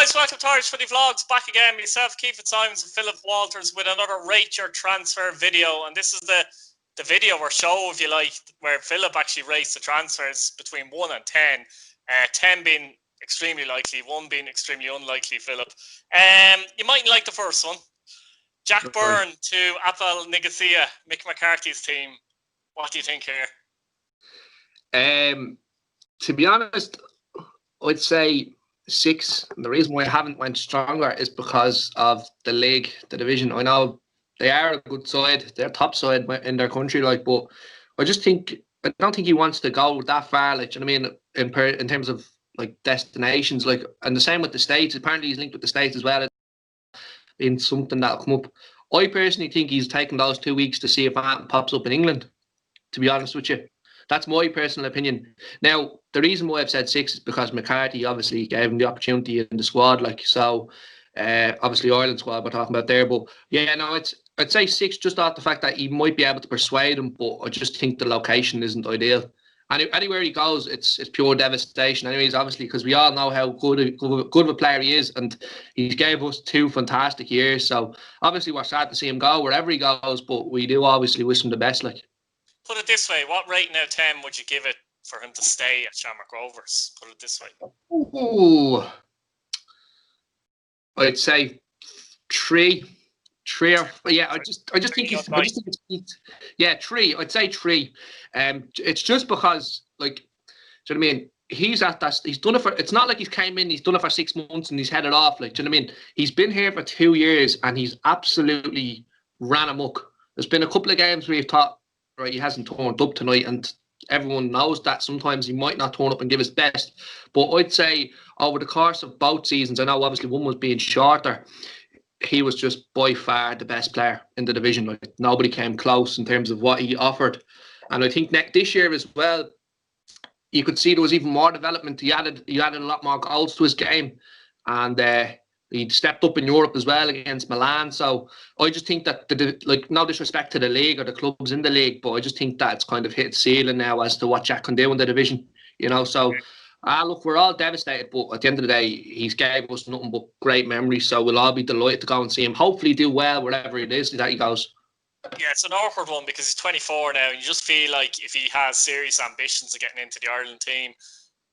guys, welcome to Irish Footy Vlogs. Back again, myself, Keith Simons and Philip Walters with another Rate Your Transfer video. And this is the video or show, if you like, where Philip actually rates the transfers between 1 and 10. 10 being extremely likely, 1 being extremely unlikely, Philip. You mightn't like the first one. Jack Byrne to Apple Nicosia, Mick McCarthy's team. What do you think here? To be honest, I'd say 6. And the reason why I haven't went stronger is because of the league, the division. I know they are a good side, they're top side in their country, like, but I don't think he wants to go that far, like, do you know what I mean, in terms of like destinations, like, and the same with the States. Apparently he's linked with the States as well, in something that'll come up. I personally think he's taken those 2 weeks to see if anything pops up in England, to be honest with you. That's my personal opinion. Now, the reason why I've said 6 is because McCarthy obviously gave him the opportunity in the squad, like, so obviously Ireland squad we're talking about there. But yeah, no, I'd say 6 just off the fact that he might be able to persuade him, but I just think the location isn't ideal. Anywhere he goes, it's pure devastation. Anyways, obviously, because we all know how good of a player he is, and he gave us 2 fantastic years. So obviously, we're sad to see him go wherever he goes, but we do obviously wish him the best. Like, put it this way: what rating out of 10 would you give it for him to stay at Shamrock Rovers? Put it this way. Ooh, I'd say 3. 3 or yeah, I just think it's yeah, 3. I'd say 3. It's just because, like, do you know what I mean? He's done it for. It's not like he's came in, he's done it for 6 months and he's headed off. Like, do you know what I mean? He's been here for 2 years and he's absolutely ran amok. There's been a couple of games where you've thought, right, he hasn't turned up tonight, and everyone knows that sometimes he might not turn up and give his best. But I'd say over the course of both seasons, I know obviously one was being shorter, he was just by far the best player in the division. Like, nobody came close in terms of what he offered. And I think this year as well, you could see there was even more development. He added a lot more goals to his game, and he stepped up in Europe as well against Milan. So I just think that like, no disrespect to the league or the clubs in the league, but I just think that it's kind of hit its ceiling now as to what Jack can do in the division. You know, so. Look, we're all devastated, but at the end of the day, he's gave us nothing but great memories. So we'll all be delighted to go and see him. Hopefully, do well wherever it is that he goes. Yeah, it's an awkward one because he's 24 now, and you just feel like if he has serious ambitions of getting into the Ireland team,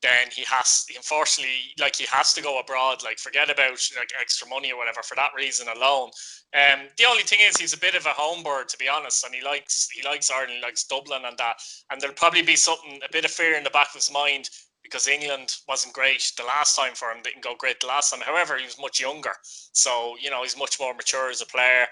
then he has to go abroad. Like, forget about like extra money or whatever for that reason alone. The only thing is he's a bit of a home bird, to be honest, and he likes Ireland, he likes Dublin and that. And there'll probably be a bit of fear in the back of his mind, because England wasn't great the last time for him, didn't go great the last time. However, he was much younger, so, you know, he's much more mature as a player.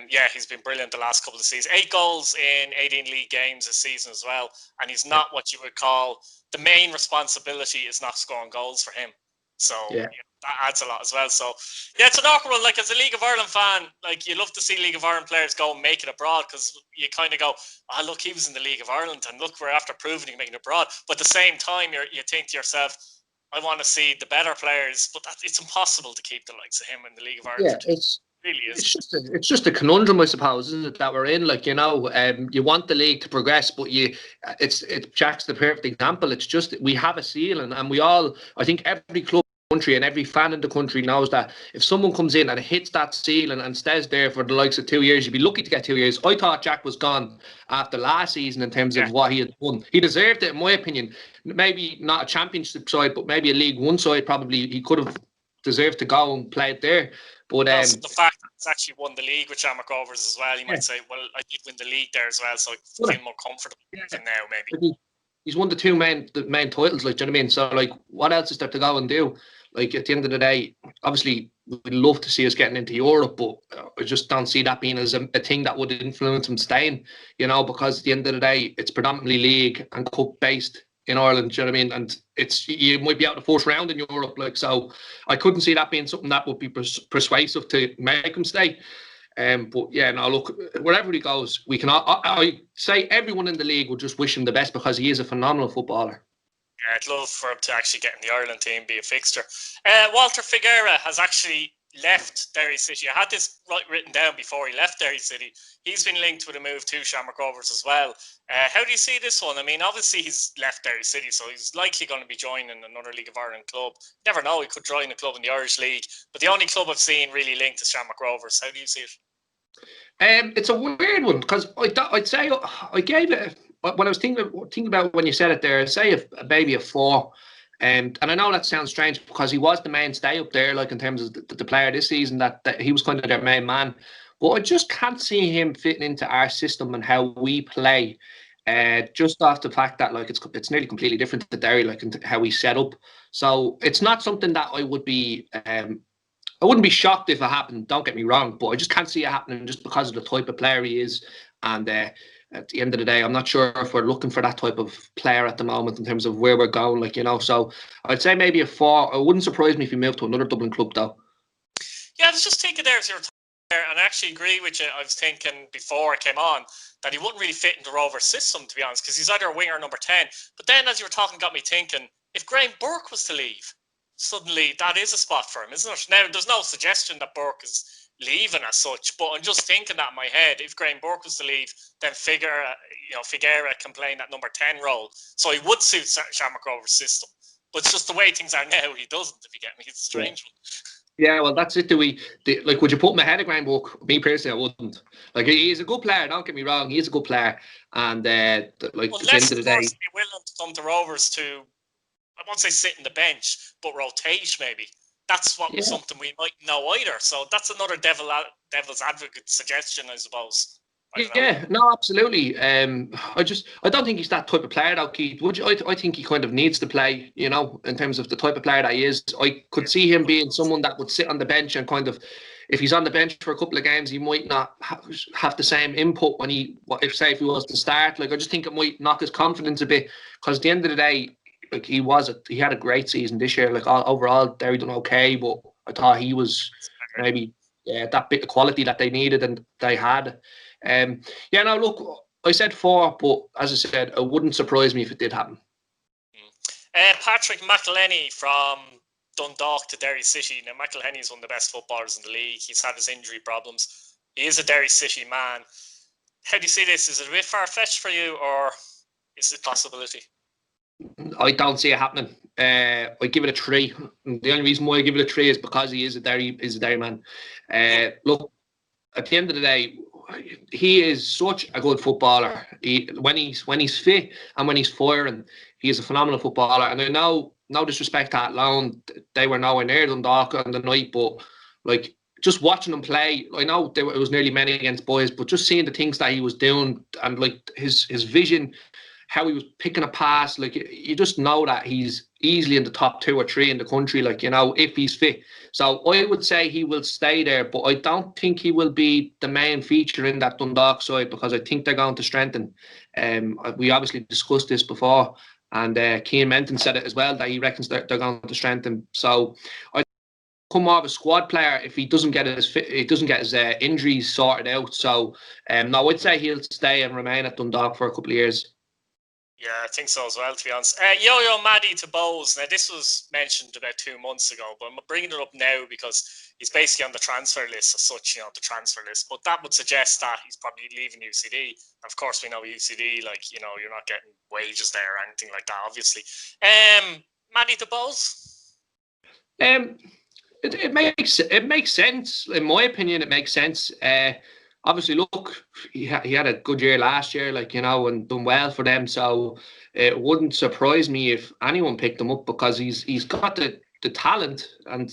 Yeah, he's been brilliant the last couple of seasons. 8 goals in 18 league games this season as well, and he's not what you would call, the main responsibility is not scoring goals for him. So yeah, that adds a lot as well. So yeah, it's an awkward one. Like, as a League of Ireland fan, like, you love to see League of Ireland players go and make it abroad, because you kind of go, oh, look, he was in the League of Ireland, and look, we're after proving he can make it abroad. But at the same time, you think to yourself, I want to see the better players, but it's impossible to keep the likes of him in the League of Ireland. Yeah, it's just a conundrum, I suppose, isn't it, that we're in? Like, you know, you want the league to progress, but it's Jack's the perfect example. It's just, we have a ceiling, and we all, I think every club in the country and every fan in the country knows that if someone comes in and hits that ceiling and stays there for the likes of 2 years, you'd be lucky to get 2 years. I thought Jack was gone after last season in terms of what he had done. He deserved it, in my opinion. Maybe not a championship side, but maybe a League One side. Probably he could have deserved to go and play it there. But also, the fact that he's actually won the league with Shamrock Rovers as well, you might say, well, I did win the league there as well, so I feel more comfortable even now, maybe. He's won the main titles, like, do you know what I mean? So, like, what else is there to go and do? Like, at the end of the day, obviously, we'd love to see us getting into Europe, but I just don't see that being as a thing that would influence him staying, you know, because at the end of the day, it's predominantly league and cup based in Ireland, do you know what I mean? And you might be out the first round in Europe, like, so I couldn't see that being something that would be persuasive to make him stay. But yeah, no, look, wherever he goes, we can. I say everyone in the league would just wish him the best, because he is a phenomenal footballer. Yeah, I'd love for him to actually get in the Ireland team, be a fixture. Walter Figueira has actually left Derry City. I had this written down before he left Derry City. He's been linked with a move to Shamrock Rovers as well. How do you see this one? I mean, obviously he's left Derry City, so he's likely going to be joining another League of Ireland club. Never know, he could join a club in the Irish League. But the only club I've seen really linked is Shamrock Rovers. How do you see it? It's a weird one because I'd say I gave it when I was thinking about when you said it there. I'd say maybe a 4. And I know that sounds strange because he was the mainstay up there, like in terms of the player this season, that he was kind of their main man. But I just can't see him fitting into our system and how we play. Just off the fact that like it's nearly completely different to Derry, like how we set up. So it's not something that I would be. I wouldn't be shocked if it happened. Don't get me wrong, but I just can't see it happening just because of the type of player he is. And at the end of the day, I'm not sure if we're looking for that type of player at the moment in terms of where we're going. Like, you know, so I'd say maybe a 4. It wouldn't surprise me if he moved to another Dublin club, though. Yeah, I was just thinking there as you were talking there, and I actually agree with you. I was thinking before I came on that he wouldn't really fit into Rovers' system, to be honest, because he's either a winger or number 10. But then as you were talking, got me thinking, if Graham Burke was to leave, suddenly that is a spot for him, isn't it? Now, there's no suggestion that Burke is leaving as such, but I'm just thinking that in my head, if Graham Burke was to leave, then Figueira can play in that number 10 role. So he would suit Shamrock Rovers' system. But it's just the way things are now, he doesn't, if you get me. It's a strange one. Yeah, well, that's it. Like, would you put him ahead of Graham Burke? Me personally, I wouldn't. Like, he's a good player. Don't get me wrong. He is a good player, and like unless, at the end of the day, be willing to come to Rovers to, I won't say sit in the bench, but rotate maybe. That's something we might know either. So that's another devil's advocate suggestion, I suppose. Yeah, no, absolutely. I don't think he's that type of player, though, Keith. Would you? I think he kind of needs to play. You know, in terms of the type of player that he is, I could see him being someone that would sit on the bench and kind of, if he's on the bench for a couple of games, he might not have the same input when if he was to start. Like, I just think it might knock his confidence a bit because at the end of the day, like he had a great season this year. Like overall, Derry done okay, but I thought he was maybe that bit of quality that they needed and they had. Yeah, no, look, I said 4, but as I said, it wouldn't surprise me if it did happen. Patrick McElhenney from Dundalk to Derry City. Now, McElhenney is one of the best footballers in the league. He's had his injury problems. He is a Derry City man. How do you see this? Is it a bit far-fetched for you, or is it a possibility? I don't see it happening. I give it a 3. The only reason why I give it a 3 is because he is a Derry man. Look, at the end of the day, he is such a good footballer. When he's fit and when he's firing, he is a phenomenal footballer. And I know, no disrespect to Athlone, they were nowhere near Dundalk on the night, but like just watching him play, I know it was nearly many against boys, but just seeing the things that he was doing and like his vision, how he was picking a pass, like you just know that he's easily in the top 2 or 3 in the country, like, you know, if he's fit. So I would say he will stay there, but I don't think he will be the main feature in that Dundalk side because I think they're going to strengthen. We obviously discussed this before, and Cian Menton said it as well that he reckons they're going to strengthen. So I come more of a squad player if he doesn't get his injuries sorted out. So no, I'd say he'll stay and remain at Dundalk for a couple of years. Yeah, I think so as well, to be honest. Yo-Yo Maddie to Bowes. Now, this was mentioned about 2 months ago, but I'm bringing it up now because he's basically on the transfer list as such, you know, the transfer list. But that would suggest that he's probably leaving UCD. And of course, we know UCD, like, you know, you're not getting wages there or anything like that, obviously. Maddie to Bowes? It makes sense. In my opinion, it makes sense. Obviously, look, he had a good year last year, like, you know, and done well for them. So it wouldn't surprise me if anyone picked him up because he's got the talent and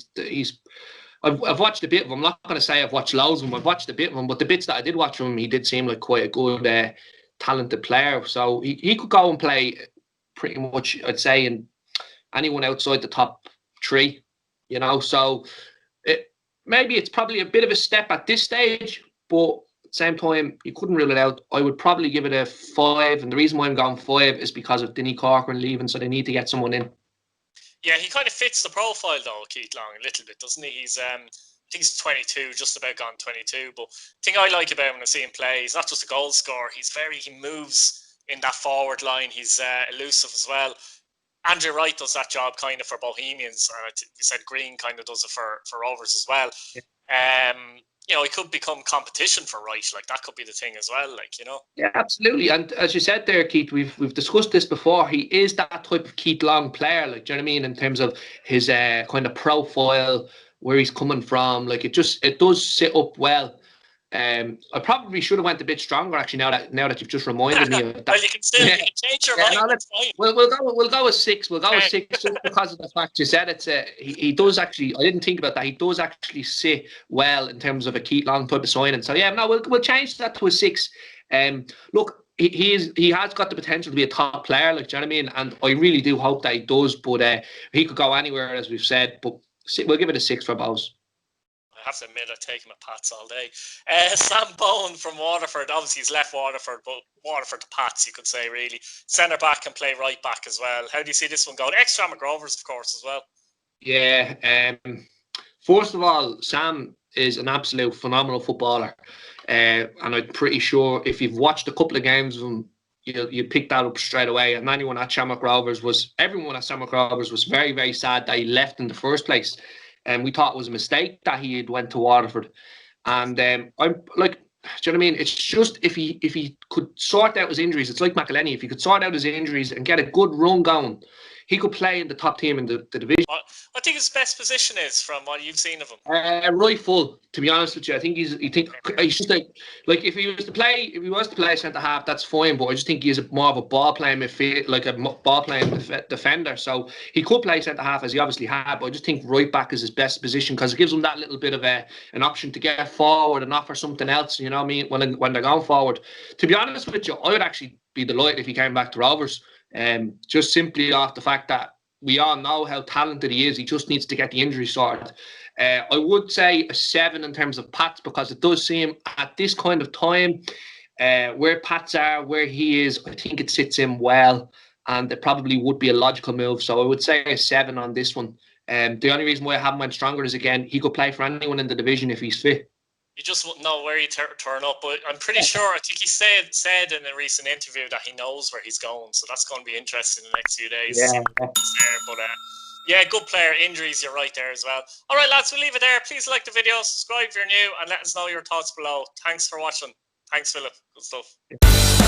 I've watched a bit of him. I'm not going to say I've watched loads of him. I've watched a bit of him, but the bits that I did watch from him, he did seem like quite a good, talented player. So he could go and play pretty much, I'd say, in anyone outside the top 3, you know. So maybe it's probably a bit of a step at this stage, but at the same time, you couldn't rule it out. I would probably give it a 5, and the reason why I'm going 5 is because of Denny Corcoran leaving, so they need to get someone in. Yeah, he kind of fits the profile though, Keith Long, a little bit, doesn't he? He's I think he's 22, just about gone 22. But the thing I like about him when I see him play, he's not just a goal scorer. He moves in that forward line. He's elusive as well. Andrew Wright does that job kind of for Bohemians. You said Green kind of does it for Rovers as well. You know, he could become competition for Wright. Like, that could be the thing as well. Like, you know. Yeah, absolutely. And as you said there, Keith, we've discussed this before. He is that type of Keith Long player. Like, do you know what I mean? In terms of his kind of profile, where he's coming from. Like, it does sit up well. I probably should have went a bit stronger actually. Now that you've just reminded me of that. Well, you can change your mind. No, That's fine. we'll go with 6. We'll go with 6 just because of the fact you said it's he does actually. I didn't think about that. He does actually sit well in terms of a Keith Long type of signing. So yeah, no, we'll change that to a 6. Look, he has got the potential to be a top player. Like, do you know what I mean? And I really do hope that he does. But he could go anywhere, as we've said. But we'll give it a 6 for Bowes. I have to admit, I've taken my Pats all day. Sam Bone from Waterford. Obviously, he's left Waterford, but Waterford to Pats, you could say, really. Centre back and play right back as well. How do you see this one going? Ex-Shamrock Rovers, of course, as well. Yeah. First of all, Sam is an absolute phenomenal footballer. And I'm pretty sure if you've watched a couple of games of him, you pick that up straight away. And everyone at Shamrock Rovers was very, very sad that he left in the first place. And we thought it was a mistake that he had went to Waterford. And I'm like, do you know what I mean? It's just if he could sort out his injuries, it's like McElhenney. If he could sort out his injuries and get a good run going, he could play in the top team in the division. What I think his best position is, from what you've seen of him. Right full, to be honest with you. I think he's just like if he was to play centre half, that's fine. But I just think he's more of a ball playing midfield, like a ball playing defender. So he could play centre half as he obviously had. But I just think right back is his best position because it gives him that little bit of an option to get forward and offer something else. You know what I mean? When they're going forward. To be honest with you, I would actually be delighted if he came back to Rovers. Just simply off the fact that we all know how talented he is. He just needs to get the injury sorted. I would say a 7 in terms of Pats because it does seem at this kind of time where Pats are, where he is, I think it sits him well and it probably would be a logical move. So I would say a 7 on this one. The only reason why I haven't went stronger is, again, he could play for anyone in the division if he's fit. You just won't know where he turn up, but I'm pretty sure. I think he said in a recent interview that he knows where he's going, so that's going to be interesting in the next few days. Yeah. But yeah, good player. Injuries, you're right there as well. All right, lads, we'll leave it there. Please like the video, subscribe if you're new, and let us know your thoughts below. Thanks for watching. Thanks, Philip. Good stuff.